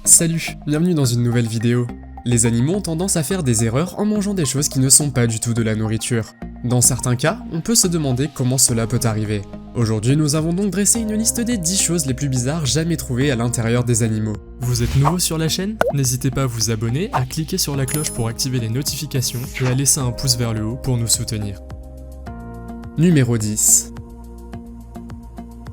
Salut, bienvenue dans une nouvelle vidéo. Les animaux ont tendance à faire des erreurs en mangeant des choses qui ne sont pas du tout de la nourriture. Dans certains cas, on peut se demander comment cela peut arriver. Aujourd'hui, nous avons donc dressé une liste des 10 choses les plus bizarres jamais trouvées à l'intérieur des animaux. Vous êtes nouveau sur la chaîne? N'hésitez pas à vous abonner, à cliquer sur la cloche pour activer les notifications et à laisser un pouce vers le haut pour nous soutenir. Numéro 10.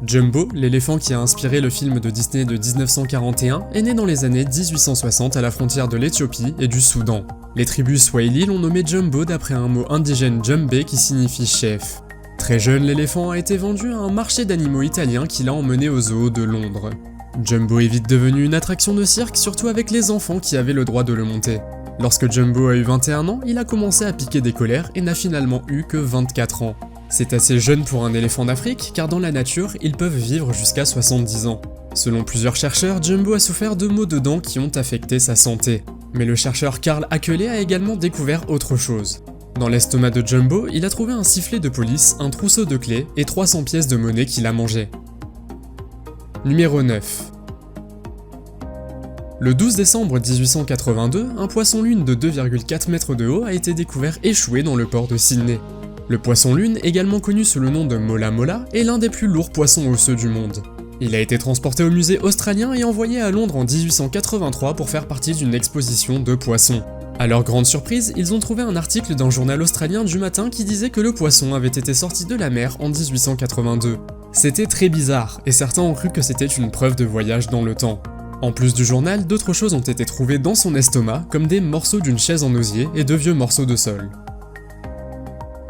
Jumbo, l'éléphant qui a inspiré le film de Disney de 1941, est né dans les années 1860 à la frontière de l'Éthiopie et du Soudan. Les tribus Swahili l'ont nommé Jumbo d'après un mot indigène Djembe qui signifie chef. Très jeune, l'éléphant a été vendu à un marché d'animaux italien qui l'a emmené au zoo de Londres. Jumbo est vite devenu une attraction de cirque, surtout avec les enfants qui avaient le droit de le monter. Lorsque Jumbo a eu 21 ans, il a commencé à piquer des colères et n'a finalement eu que 24 ans. C'est assez jeune pour un éléphant d'Afrique, car dans la nature, ils peuvent vivre jusqu'à 70 ans. Selon plusieurs chercheurs, Jumbo a souffert de maux de dents qui ont affecté sa santé. Mais le chercheur Karl Hakelet a également découvert autre chose. Dans l'estomac de Jumbo, il a trouvé un sifflet de police, un trousseau de clés et 300 pièces de monnaie qu'il a mangées. Numéro 9. Le 12 décembre 1882, un poisson-lune de 2,4 mètres de haut a été découvert échoué dans le port de Sydney. Le poisson-lune, également connu sous le nom de Mola Mola, est l'un des plus lourds poissons osseux du monde. Il a été transporté au musée australien et envoyé à Londres en 1883 pour faire partie d'une exposition de poissons. À leur grande surprise, ils ont trouvé un article d'un journal australien du matin qui disait que le poisson avait été sorti de la mer en 1882. C'était très bizarre, et certains ont cru que c'était une preuve de voyage dans le temps. En plus du journal, d'autres choses ont été trouvées dans son estomac, comme des morceaux d'une chaise en osier et de vieux morceaux de sol.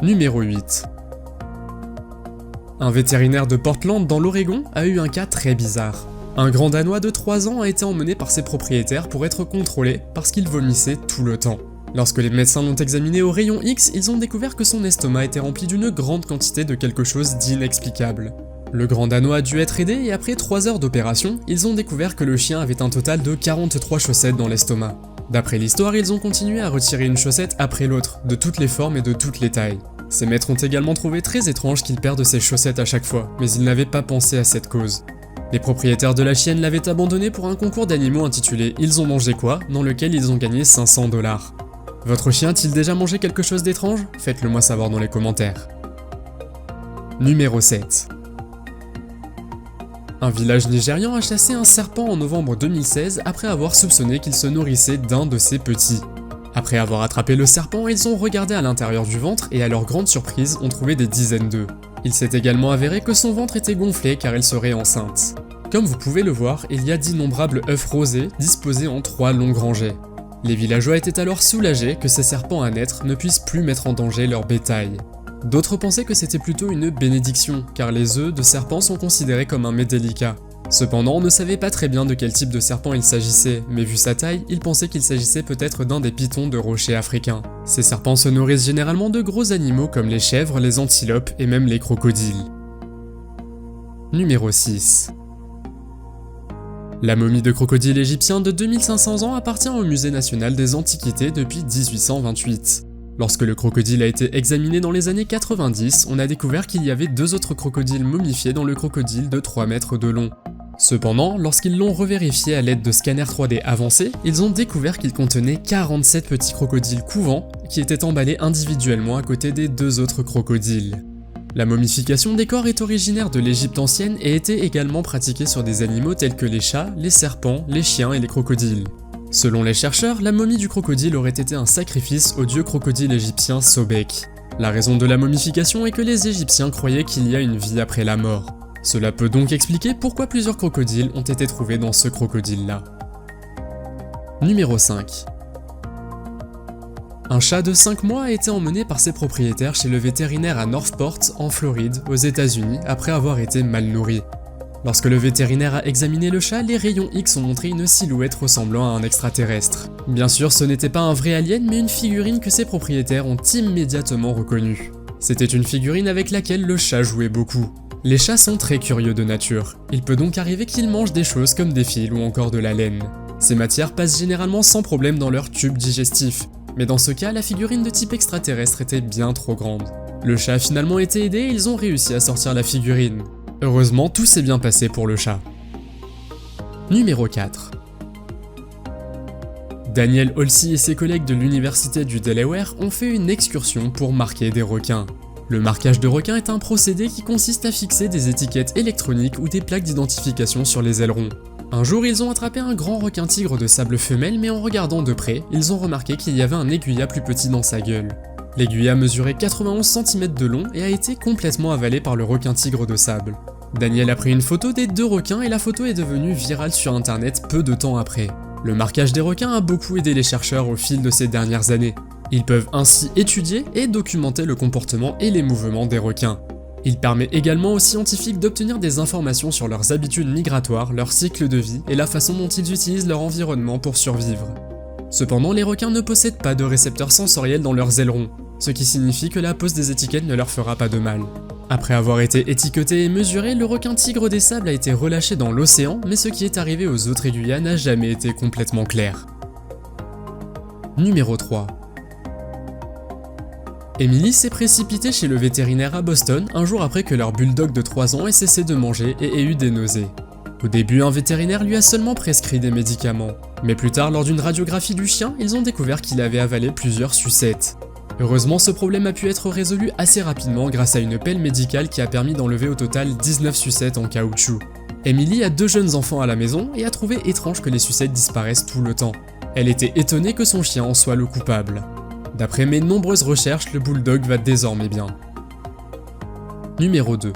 Numéro 8. Un vétérinaire de Portland dans l'Oregon a eu un cas très bizarre. Un grand danois de 3 ans a été emmené par ses propriétaires pour être contrôlé parce qu'il vomissait tout le temps. Lorsque les médecins l'ont examiné au rayon X, ils ont découvert que son estomac était rempli d'une grande quantité de quelque chose d'inexplicable. Le grand danois a dû être aidé et après 3 heures d'opération, ils ont découvert que le chien avait un total de 43 chaussettes dans l'estomac. D'après l'histoire, ils ont continué à retirer une chaussette après l'autre, de toutes les formes et de toutes les tailles. Ses maîtres ont également trouvé très étrange qu'il perde ses chaussettes à chaque fois, mais ils n'avaient pas pensé à cette cause. Les propriétaires de la chienne l'avaient abandonnée pour un concours d'animaux intitulé « Ils ont mangé quoi ?», dans lequel ils ont gagné 500 $. Votre chien a-t-il déjà mangé quelque chose d'étrange? Faites-le moi savoir dans les commentaires. Numéro 7. Un village nigérian a chassé un serpent en novembre 2016 après avoir soupçonné qu'il se nourrissait d'un de ses petits. Après avoir attrapé le serpent, ils ont regardé à l'intérieur du ventre et à leur grande surprise, ont trouvé des dizaines d'œufs. Il s'est également avéré que son ventre était gonflé car elle serait enceinte. Comme vous pouvez le voir, il y a d'innombrables œufs rosés disposés en 3 longues rangées. Les villageois étaient alors soulagés que ces serpents à naître ne puissent plus mettre en danger leur bétail. D'autres pensaient que c'était plutôt une bénédiction, car les œufs de serpent sont considérés comme un mets délicat. Cependant, on ne savait pas très bien de quel type de serpent il s'agissait, mais vu sa taille, ils pensaient qu'il s'agissait peut-être d'un des pythons de rochers africains. Ces serpents se nourrissent généralement de gros animaux comme les chèvres, les antilopes et même les crocodiles. Numéro 6. La momie de crocodile égyptien de 2500 ans appartient au Musée national des antiquités depuis 1828. Lorsque le crocodile a été examiné dans les années 90, on a découvert qu'il y avait 2 autres crocodiles momifiés dans le crocodile de 3 mètres de long. Cependant, lorsqu'ils l'ont revérifié à l'aide de scanners 3D avancés, ils ont découvert qu'il contenait 47 petits crocodiles couvants qui étaient emballés individuellement à côté des 2 autres crocodiles. La momification des corps est originaire de l'Égypte ancienne et était également pratiquée sur des animaux tels que les chats, les serpents, les chiens et les crocodiles. Selon les chercheurs, la momie du crocodile aurait été un sacrifice au dieu crocodile égyptien Sobek. La raison de la momification est que les Égyptiens croyaient qu'il y a une vie après la mort. Cela peut donc expliquer pourquoi plusieurs crocodiles ont été trouvés dans ce crocodile-là. Numéro 5. Un chat de 5 mois a été emmené par ses propriétaires chez le vétérinaire à Northport, en Floride, aux États-Unis, après avoir été mal nourri. Lorsque le vétérinaire a examiné le chat, les rayons X ont montré une silhouette ressemblant à un extraterrestre. Bien sûr, ce n'était pas un vrai alien, mais une figurine que ses propriétaires ont immédiatement reconnue. C'était une figurine avec laquelle le chat jouait beaucoup. Les chats sont très curieux de nature. Il peut donc arriver qu'ils mangent des choses comme des fils ou encore de la laine. Ces matières passent généralement sans problème dans leur tube digestif, mais dans ce cas, la figurine de type extraterrestre était bien trop grande. Le chat a finalement été aidé et ils ont réussi à sortir la figurine. Heureusement, tout s'est bien passé pour le chat. Numéro 4. Daniel Halsey et ses collègues de l'université du Delaware ont fait une excursion pour marquer des requins. Le marquage de requins est un procédé qui consiste à fixer des étiquettes électroniques ou des plaques d'identification sur les ailerons. Un jour, ils ont attrapé un grand requin tigre de sable femelle, mais en regardant de près, ils ont remarqué qu'il y avait un aiguillat plus petit dans sa gueule. L'aiguillat mesurait 91 cm de long et a été complètement avalé par le requin tigre de sable. Daniel a pris une photo des deux requins et la photo est devenue virale sur internet peu de temps après. Le marquage des requins a beaucoup aidé les chercheurs au fil de ces dernières années. Ils peuvent ainsi étudier et documenter le comportement et les mouvements des requins. Il permet également aux scientifiques d'obtenir des informations sur leurs habitudes migratoires, leur cycle de vie et la façon dont ils utilisent leur environnement pour survivre. Cependant, les requins ne possèdent pas de récepteurs sensoriels dans leurs ailerons, ce qui signifie que la pose des étiquettes ne leur fera pas de mal. Après avoir été étiqueté et mesuré, le requin tigre des sables a été relâché dans l'océan, mais ce qui est arrivé aux autres aiguillas n'a jamais été complètement clair. Numéro 3. Emily s'est précipitée chez le vétérinaire à Boston un jour après que leur bulldog de 3 ans ait cessé de manger et ait eu des nausées. Au début, un vétérinaire lui a seulement prescrit des médicaments, mais plus tard, lors d'une radiographie du chien, ils ont découvert qu'il avait avalé plusieurs sucettes. Heureusement, ce problème a pu être résolu assez rapidement grâce à une pelle médicale qui a permis d'enlever au total 19 sucettes en caoutchouc. Emily a 2 jeunes enfants à la maison et a trouvé étrange que les sucettes disparaissent tout le temps. Elle était étonnée que son chien en soit le coupable. D'après mes nombreuses recherches, le bulldog va désormais bien. Numéro 2.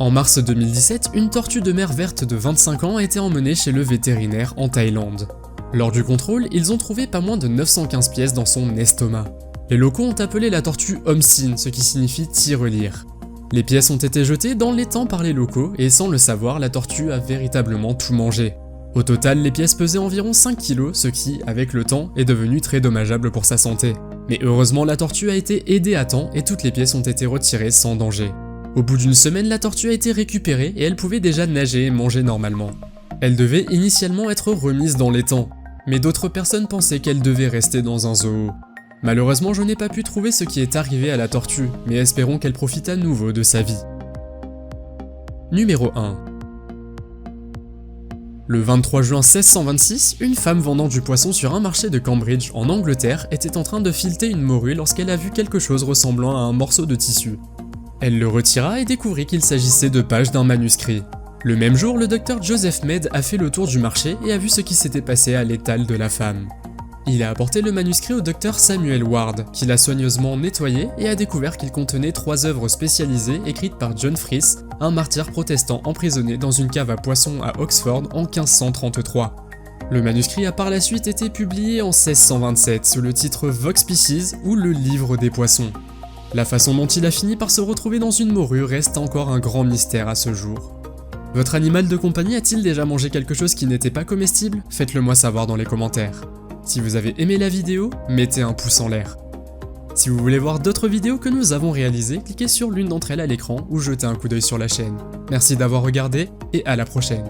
En mars 2017, une tortue de mer verte de 25 ans a été emmenée chez le vétérinaire en Thaïlande. Lors du contrôle, ils ont trouvé pas moins de 915 pièces dans son estomac. Les locaux ont appelé la tortue Homsin, ce qui signifie tirelire. Les pièces ont été jetées dans l'étang par les locaux et sans le savoir, la tortue a véritablement tout mangé. Au total, les pièces pesaient environ 5 kg, ce qui, avec le temps, est devenu très dommageable pour sa santé. Mais heureusement, la tortue a été aidée à temps et toutes les pièces ont été retirées sans danger. Au bout d'une semaine, la tortue a été récupérée et elle pouvait déjà nager et manger normalement. Elle devait initialement être remise dans l'étang, mais d'autres personnes pensaient qu'elle devait rester dans un zoo. Malheureusement, je n'ai pas pu trouver ce qui est arrivé à la tortue, mais espérons qu'elle profite à nouveau de sa vie. Numéro 1. Le 23 juin 1626, une femme vendant du poisson sur un marché de Cambridge en Angleterre était en train de fileter une morue lorsqu'elle a vu quelque chose ressemblant à un morceau de tissu. Elle le retira et découvrit qu'il s'agissait de pages d'un manuscrit. Le même jour, le docteur Joseph Mead a fait le tour du marché et a vu ce qui s'était passé à l'étal de la femme. Il a apporté le manuscrit au docteur Samuel Ward, qui l'a soigneusement nettoyé et a découvert qu'il contenait 3 œuvres spécialisées écrites par John Fries, un martyr protestant emprisonné dans une cave à poissons à Oxford en 1533. Le manuscrit a par la suite été publié en 1627 sous le titre Vox Species ou le livre des poissons. La façon dont il a fini par se retrouver dans une morue reste encore un grand mystère à ce jour. Votre animal de compagnie a-t-il déjà mangé quelque chose qui n'était pas comestible? Faites-le moi savoir dans les commentaires. Si vous avez aimé la vidéo, mettez un pouce en l'air. Si vous voulez voir d'autres vidéos que nous avons réalisées, cliquez sur l'une d'entre elles à l'écran ou jetez un coup d'œil sur la chaîne. Merci d'avoir regardé et à la prochaine.